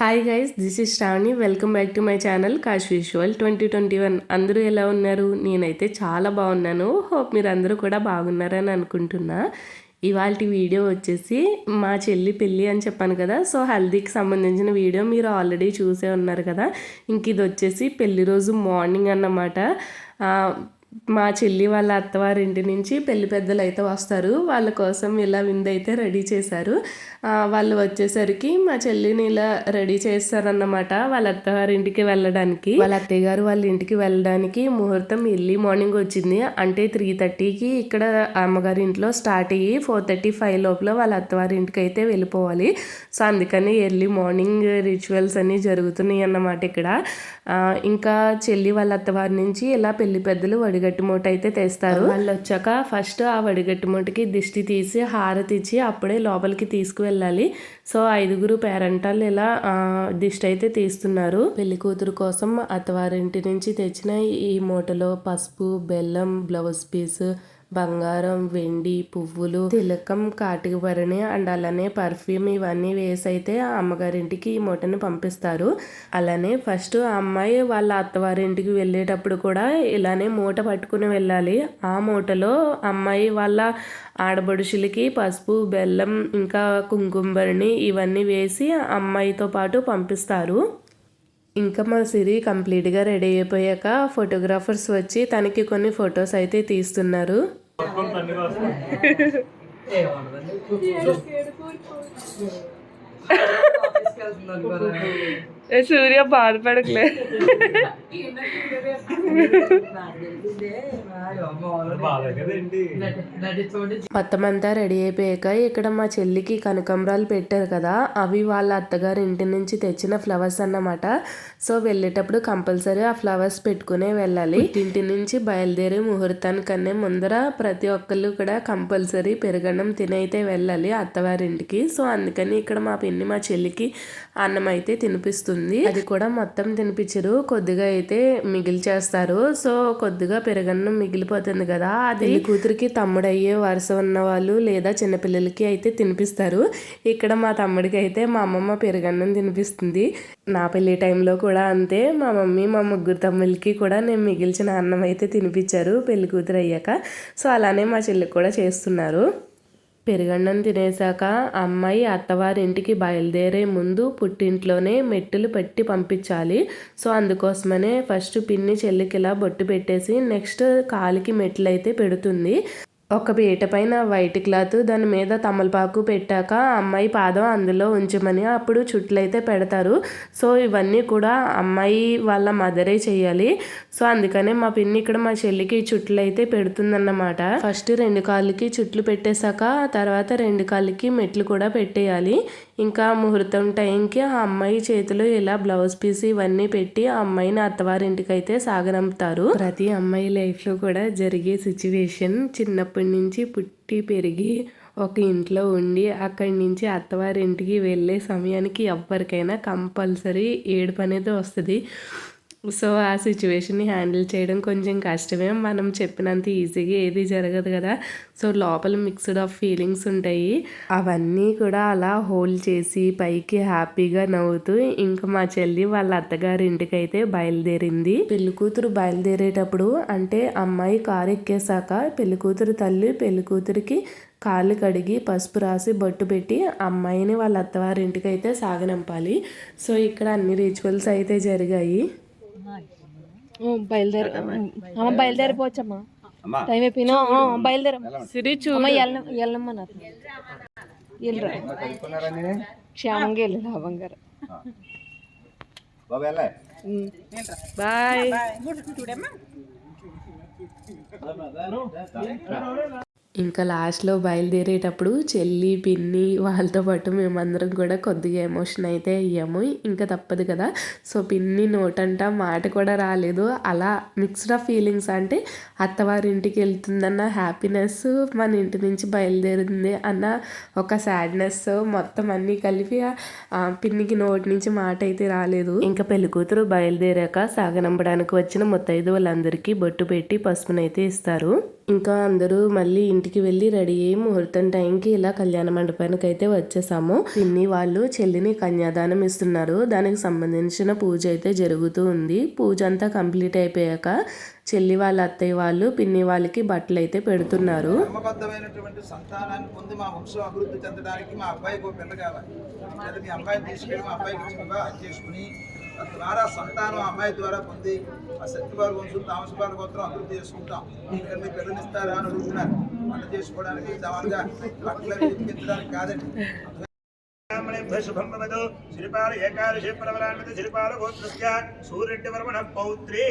Hi guys, this is Sravani. Welcome back to my channel Kash visual 2021. అందరూ ఎలా ఉన్నారు? నేనైతే చాలా బాగున్నాను. హోప్ మీరు అందరూ కూడా బాగున్నారని అనుకుంటున్నా. ఇవాళ వీడియో వచ్చేసి మా చెల్లి పెళ్ళి అని చెప్పాను కదా, సో హల్దీకి సంబంధించిన వీడియో మీరు ఆల్రెడీ చూసే ఉన్నారు కదా. ఇంక ఇది వచ్చేసి పెళ్లి రోజు మార్నింగ్ అన్నమాట. మా చెల్లి వాళ్ళ అత్తవారింటి నుంచి పెళ్లి పెద్దలు అయితే వస్తారు. వాళ్ళ కోసం ఇలా విందైతే రెడీ చేశారు. వాళ్ళు వచ్చేసరికి మా చెల్లిని ఇలా రెడీ చేస్తారన్నమాట వాళ్ళ అత్తవారింటికి వెళ్ళడానికి. వాళ్ళ అత్తయ్య గారు వాళ్ళ ఇంటికి వెళ్ళడానికి ముహూర్తం ఎర్లీ మార్నింగ్ వచ్చింది. అంటే 3:30కి ఇక్కడ అమ్మగారి ఇంట్లో స్టార్ట్ అయ్యి 4:35 లోపల వాళ్ళ అత్తవారింటికి అయితే వెళ్ళిపోవాలి. సో అందుకని ఎర్లీ మార్నింగ్ రిచువల్స్ అన్నీ జరుగుతున్నాయి అన్నమాట ఇక్కడ. ఇంకా చెల్లి వాళ్ళ అత్తవారి నుంచి ఇలా పెళ్లి పెద్దలు వడిగట్టి మూట అయితే తెస్తారు. వాళ్ళు వచ్చాక ఫస్ట్ ఆ వడిగట్టి మూటకి దిష్టి తీసి హారతి ఇచ్చి అప్పుడే లోపలికి తీసుకువెళ్ళాలి. సో 5 పేరెంటాలు ఇలా దిష్టి అయితే తీస్తున్నారు. పెళ్లి కూతురు కోసం అత్తవారింటి నుంచి తెచ్చిన ఈ మూటలో పసుపు, బెల్లం, బ్లౌజ్ పీస్, బంగారం, వెండి, పువ్వులు, తిలకం, కాటిక భరణి అండ్ అలానే పర్ఫ్యూమ్ ఇవన్నీ వేసి అయితే అమ్మగారింటికి ఈ మూటని పంపిస్తారు. అలానే ఫస్ట్ ఆ అమ్మాయి వాళ్ళ అత్తవారింటికి వెళ్ళేటప్పుడు కూడా ఇలానే మూట పట్టుకుని వెళ్ళాలి. ఆ మూటలో అమ్మాయి వాళ్ళ ఆడబడుషులకి పసుపు, బెల్లం, ఇంకా కుంకుమ భరణి ఇవన్నీ వేసి అమ్మాయితో పాటు పంపిస్తారు. ఇంకా మా సిరి కంప్లీట్గా రెడీ అయిపోయాక ఫోటోగ్రాఫర్స్ వచ్చి తనకి కొన్ని ఫొటోస్ అయితే తీస్తున్నారు. సూర్య బాధపడకలే. మొత్తం అంతా రెడీ అయిపోయాక ఇక్కడ మా చెల్లికి కనకాంబరాలు పెట్టారు కదా, అవి వాళ్ళ అత్తగారి ఇంటి నుంచి తెచ్చిన ఫ్లవర్స్ అన్నమాట. సో వెళ్ళేటప్పుడు కంపల్సరీ ఆ ఫ్లవర్స్ పెట్టుకునే వెళ్ళాలి. ఇంటి నుంచి బయలుదేరి ముహూర్తానికన్నా ముందర ప్రతి ఒక్కళ్ళు కూడా కంపల్సరీ పెరుగన్నం తినైతే వెళ్ళాలి అత్తవారింటికి. సో అందుకని ఇక్కడ మా పిన్ని మా చెల్లికి అన్నం అయితే తినిపిస్తుంది. అది కూడా మొత్తం తినిపించరు, కొద్దిగా అయితే మిగిల్చేస్తారు. సో కొద్దిగా పెరుగన్నం మిగిలిపోతుంది కదా, అది కూతురికి తమ్ముడు అయ్యే వరుస ఉన్న వాళ్ళు లేదా చిన్నపిల్లలకి అయితే తినిపిస్తారు. ఇక్కడ మా తమ్ముడికి అయితే మా అమ్మమ్మ పెరుగన్నం తినిపిస్తుంది. నా పెళ్లి టైంలో కూడా అంతే, మా మమ్మీ మా 3 తమ్ముళ్ళకి కూడా నేను మిగిల్చిన అన్నం అయితే తినిపించారు పెళ్లి కూతురు అయ్యాక. సో అలానే మా చెల్లికి కూడా చేస్తున్నారు. పెరుగన్నం తినేసాక అమ్మాయి అత్తవారింటికి బయలుదేరే ముందు పుట్టింట్లోనే మెట్టులు పెట్టి పంపించాలి. సో అందుకోసమనే ఫస్ట్ పిన్ని చెల్లికి ఇలా బొట్టు పెట్టేసి నెక్స్ట్ కాలికి మెట్లు అయితే పెడుతుంది. ఒక పీట పైన వైట్ క్లాత్, దాని మీద తమలపాకు పెట్టాక అమ్మాయి పాదం అందులో ఉంచమని అప్పుడు చుట్లు అయితే పెడతారు. సో ఇవన్నీ కూడా అమ్మాయి వాళ్ళ మదరే చేయాలి. సో అందుకనే మా పిన్ని ఇక్కడ మా చెల్లికి చుట్లు అయితే పెడుతుందన్నమాట. ఫస్ట్ 2 కాళ్ళకి చుట్లు పెట్టేశాక తర్వాత 2 కాళ్ళకి మెట్లు కూడా పెట్టేయాలి. ఇంకా ముహూర్తం టైంకి ఆ అమ్మాయి చేతిలో ఇలా బ్లౌజ్ పీస్ ఇవన్నీ పెట్టి ఆ అమ్మాయిని అత్తవారింటికి అయితే సాగనంపుతారు. ప్రతి అమ్మాయి లైఫ్లో కూడా జరిగే సిచ్యువేషన్, చిన్నప్పటి నుంచి పుట్టి పెరిగి ఒక ఇంట్లో ఉండి అక్కడి నుంచి అత్తవారింటికి వెళ్ళే సమయానికి ఎవరికైనా కంపల్సరీ ఏడుపు అనేది వస్తుంది. సో ఆ సిచ్యువేషన్ని హ్యాండిల్ చేయడం కొంచెం కష్టమే. మనం చెప్పినంత ఈజీగా ఏది జరగదు కదా. సో లోపల మిక్స్డ్ ఆఫ్ ఫీలింగ్స్ ఉంటాయి. అవన్నీ కూడా అలా హోల్డ్ చేసి పైకి హ్యాపీగా నవ్వుతూ ఇంకా మా చెల్లి వాళ్ళ అత్తగారి ఇంటికి అయితే బయలుదేరింది. పెళ్లి కూతురు బయలుదేరేటప్పుడు అంటే అమ్మాయి కారు ఎక్కేసాక పెళ్లి కూతురు తల్లి పెళ్లి కూతురికి కాళ్ళు కడిగి పసుపు రాసి బొట్టు పెట్టి అమ్మాయిని వాళ్ళ అత్తవారింటికి అయితే సాగనంపాలి. సో ఇక్కడ అన్ని రిచువల్స్ అయితే జరిగాయి. బయలుదేరిపోవచ్చమ్మా, టైం అయిపోయినా బయలుదేరమ్మా. ఎల్లమ్మా క్షేమంగా వెళ్ళు బంగారు. బాయ్. ఇంకా లాస్ట్లో బయలుదేరేటప్పుడు చెల్లి పిన్ని వాళ్ళతో పాటు మేమందరం కూడా కొద్దిగా ఎమోషన్ అయితే అయ్యాము. ఇంకా తప్పదు కదా. సో పిన్ని నోటంట మాట కూడా రాలేదు. అలా మిక్స్డ్ ఆఫ్ ఫీలింగ్స్, అంటే అత్తవారింటికి వెళ్తుందన్న హ్యాపీనెస్, మన ఇంటి నుంచి బయలుదేరింది అన్న ఒక సాడ్నెస్, మొత్తం అన్నీ కలిపి పిన్నికి నోటి నుంచి మాట అయితే రాలేదు. ఇంకా పెళ్లి కూతురు బయలుదేరాక సాగనంపడానికి వచ్చిన ముత్తైదు వాళ్ళందరికీ బొట్టు పెట్టి పసుపునైతే ఇస్తారు. ఇంకా అందరూ మళ్ళీ ఇంటికి వెళ్ళి రెడీ అయ్యి ముహూర్తం టైంకి ఇలా కళ్యాణ మండపానికి అయితే వచ్చేసాము. పిన్ని వాళ్ళు చెల్లిని కన్యాదానం ఇస్తున్నారు. దానికి సంబంధించిన పూజ అయితే జరుగుతూ ఉంది. పూజ అంతా కంప్లీట్ అయిపోయాక చెల్లి వాళ్ళ అత్తయ్య వాళ్ళు పిన్ని వాళ్ళకి బట్టలు అయితే పెడుతున్నారు. సంతానాన్ని పొంది మా వంశం అభివృద్ధి చెందడానికి మా అబ్బాయికి ఒక పిల్ల కావాలి. మీ అబ్బాయిని తీసుకెళ్ళి మా అబ్బాయికి ఇచ్చి వివాహం చేసుకుని తద్వారా సంతానం అమ్మాయి ద్వారా పొంది ఆ శక్తివారి వంశం తామసపాల గోత్రం అభివృద్ధి చేసుకుంటాం. ఎందుకంటే పిల్లనిస్తారా అని అడుగుతున్నారు. వంట చేసుకోవడానికి సవాలుగా బట్టలు ఎక్కించడానికి కాదండి. శుభం భవతు శ్రీపాల ఏకాదశి ప్రవరాన్విత శ్రీపాల గోత్రస్య సూర్యరెడ్డి వర్మణ పౌత్రీ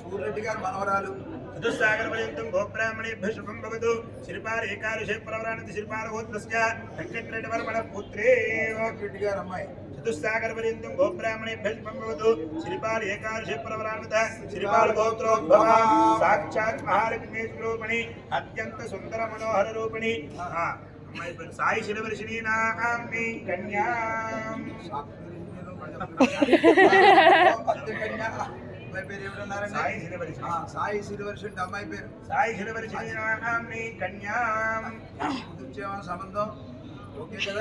సూర్యరెడ్డి గారి మనవరాలు చతుస్సాగర పర్యంతం గోబ్రాహ్మణేభ్య శుభం భవతు శ్రీపాల ఏకాదశి ప్రవరాన్విత శ్రీపాల గోత్రస్య వెంకటరెడ్డి వర్మణ పుత్రీ రెడ్డి గారి అమ్మాయి చతుస్సాగర పర్యంతం గోబ్రాహ్మణేభ్య శుభం భవతు శ్రీపాల ఏకాదశి ప్రవరాన్విత శ్రీపాల గోత్రోద్భవ సాక్షాత్ మహాలక్ష్మీ స్వరూపిణి అత్యంత సుందర మనోహర రూపిణి సాయి శిరవర్షిణీ నామి కన్యా సాయి శిరవర్షి అమ్మాయి పేరు సాయి శిరవర్షిణీ నామి కన్యా సంబంధం ఓకే కదా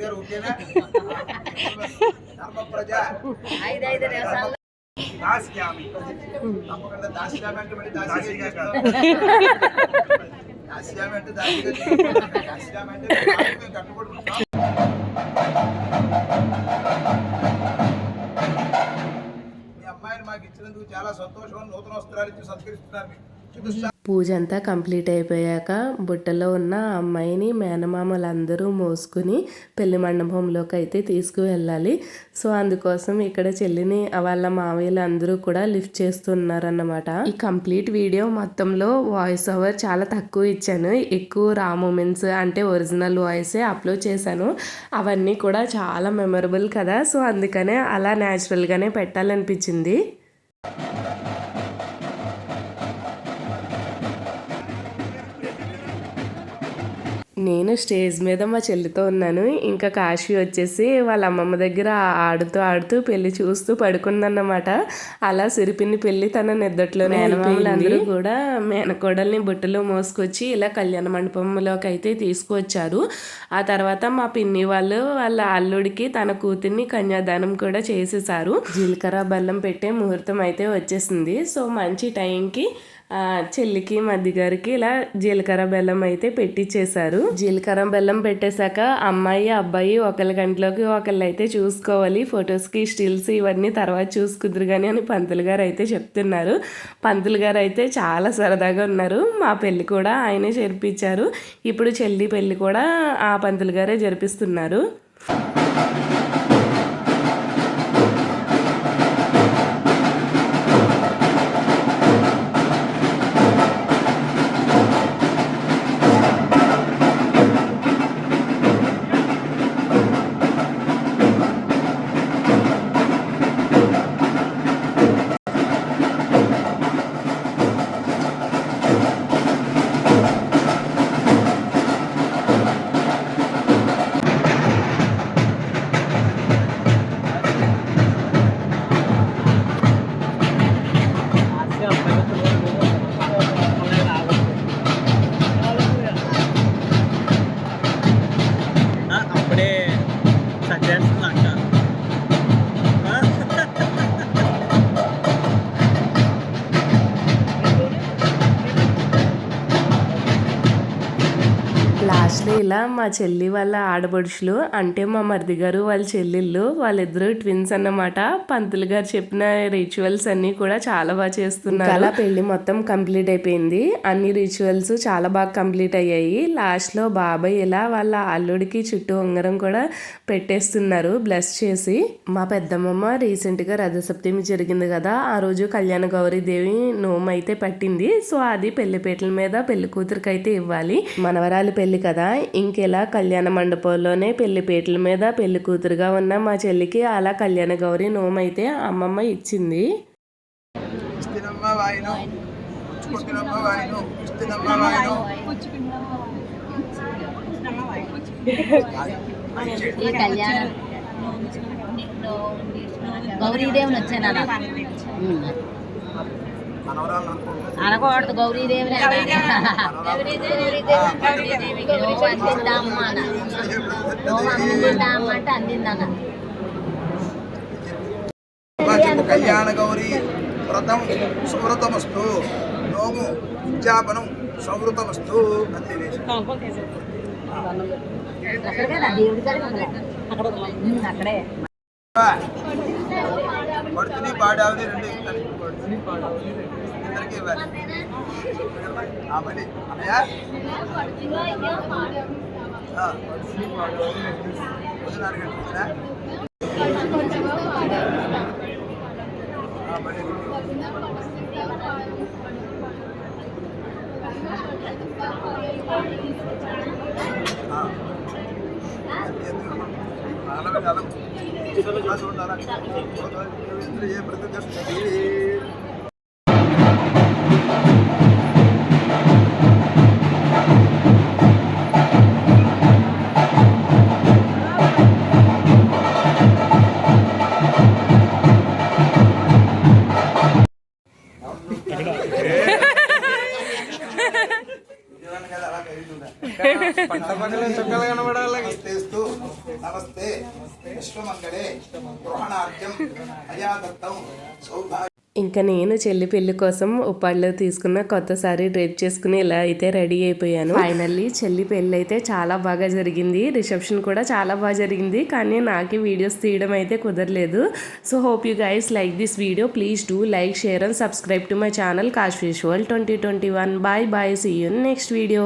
గారు ఓకేనా ధర్మ ప్రజ దాస్యామి తప్పకుండా దాస్యామి అంటే మరి దాసిగా కాదు దాస్యామి అంటే దాసిగా దాస్యామి అంటే మేము కట్టుబడుకుంటాం. మీ అమ్మాయిని మాకు ఇచ్చినందుకు చాలా సంతోషం. నూతన వస్త్రాలు ఇచ్చి సత్కరిస్తున్నారు. పూజ అంతా కంప్లీట్ అయిపోయాక బుట్టలో ఉన్న అమ్మాయిని మేనమామలందరూ మోసుకుని పెళ్లి మండపంలోకి అయితే తీసుకువెళ్ళాలి. సో అందుకోసం ఇక్కడ చెల్లిని వాళ్ళ మావయ్యలు అందరూ కూడా లిఫ్ట్ చేస్తున్నారన్నమాట. ఈ కంప్లీట్ వీడియో మొత్తంలో వాయిస్ ఓవర్ చాలా తక్కువ ఇచ్చాను. ఎక్కువ రా మూమెంట్స్ అంటే ఒరిజినల్ వాయిసే అప్లోడ్ చేశాను. అవన్నీ కూడా చాలా మెమరబుల్ కదా. సో అందుకనే అలా న్యాచురల్గానే పెట్టాలనిపించింది. నేను స్టేజ్ మీద మా చెల్లితో ఉన్నాను. ఇంకా కాశీ వచ్చేసి వాళ్ళ అమ్మమ్మ దగ్గర ఆడుతూ పెళ్లి చూస్తూ పడుకుందన్నమాట. అలా సిరిపిన్ని పెళ్లి తన నిద్దట్లోనే అందరూ కూడా మేనకోడల్ని బుట్టలో మోసుకొచ్చి ఇలా కళ్యాణ మండపంలోకి అయితే తీసుకువచ్చారు. ఆ తర్వాత మా పిన్ని వాళ్ళు వాళ్ళ అల్లుడికి తన కూతుర్ని కన్యాదానం కూడా చేసేసారు. జీలకర్ర బెల్లం పెట్టే ముహూర్తం అయితే వచ్చేసింది. సో మంచి టైంకి చెల్లికి మధ్యగారికి ఇలా జీలకర్ర బెల్లం అయితే పెట్టించేశారు. జీలకర్ర బెల్లం పెట్టేశాక అమ్మాయి అబ్బాయి ఒకళ్ళ గంటలోకి ఒకళ్ళు అయితే చూసుకోవాలి. ఫొటోస్కి స్టిల్స్ ఇవన్నీ తర్వాత చూసుకుదురు కానీ అని పంతులు గారు అయితే చెప్తున్నారు. పంతులు గారు అయితే చాలా సరదాగా ఉన్నారు. మా పెళ్ళి కూడా ఆయనే జరిపించారు. ఇప్పుడు చెల్లి పెళ్ళి కూడా ఆ పంతులు గారే జరిపిస్తున్నారు. లాస్ట్లో ఇలా మా చెల్లి వాళ్ళ ఆడపడుచులు అంటే మా మరిది గారు వాళ్ళ చెల్లెళ్ళు వాళ్ళిద్దరూ ట్విన్స్ అన్నమాట. పంతులు గారు చెప్పిన రిచువల్స్ అన్నీ కూడా చాలా బాగా చేస్తున్నారు. అలా పెళ్లి మొత్తం కంప్లీట్ అయిపోయింది. అన్ని రిచువల్స్ చాలా బాగా కంప్లీట్ అయ్యాయి. లాస్ట్లో బాబాయ్ ఇలా వాళ్ళ అల్లుడికి చుట్టూ ఉంగరం కూడా పెట్టేస్తున్నారు బ్లెస్ చేసి. మా పెద్దమ్మమ్మ రీసెంట్గా రథసప్తమి జరిగింది కదా, ఆ రోజు కళ్యాణ గౌరీదేవి నోము అయితే పట్టింది. సో అది పెళ్లిపేటల మీద పెళ్లి కూతురికి అయితే ఇవ్వాలి. మనవరాలి పెళ్లి కదా, ఇంకెలా కళ్యాణ మండపంలోనే పెళ్లిపేటల మీద పెళ్లి కూతురుగా ఉన్న మా చెల్లికి అలా కళ్యాణ గౌరీ నోము అయితే అమ్మమ్మ ఇచ్చింది. గౌరీదేవిని వచ్చాను మనవరాలు అనుకుంటున్నాను. అనకూడదు గౌరీదేవిని అందిద్దామా అందిద్దామా అంటే అందిందన్న కళ్యాణ గౌరీ వ్రతం సువ్రతమస్తు నోము విజ్ఞాపనం సంవృతమస్తు అంతే దేవుడి అక్కడే పడుతుని పాడావని రెండు ఇద్దరికి ఇవ్వాలి అన్నయ్య నమస్తే విశ్వమంగళే గృహణార్థం అయాదత్తం సౌభాగ్య. ఇంకా నేను చెల్లి పెళ్లి కోసం ఉప్పాడలో తీసుకున్న కొత్త సారీ డ్రేప్ చేసుకుని ఇలా అయితే రెడీ అయిపోయాను. ఫైనల్లీ చెల్లి పెళ్లి అయితే చాలా బాగా జరిగింది. రిసెప్షన్ కూడా చాలా బాగా జరిగింది. కానీ నాకు వీడియోస్ తీయడం అయితే కుదరలేదు. So hope you guys like this video. Please do like, share and subscribe to my channel Kash visual 2021. Bye bye. See you in next video.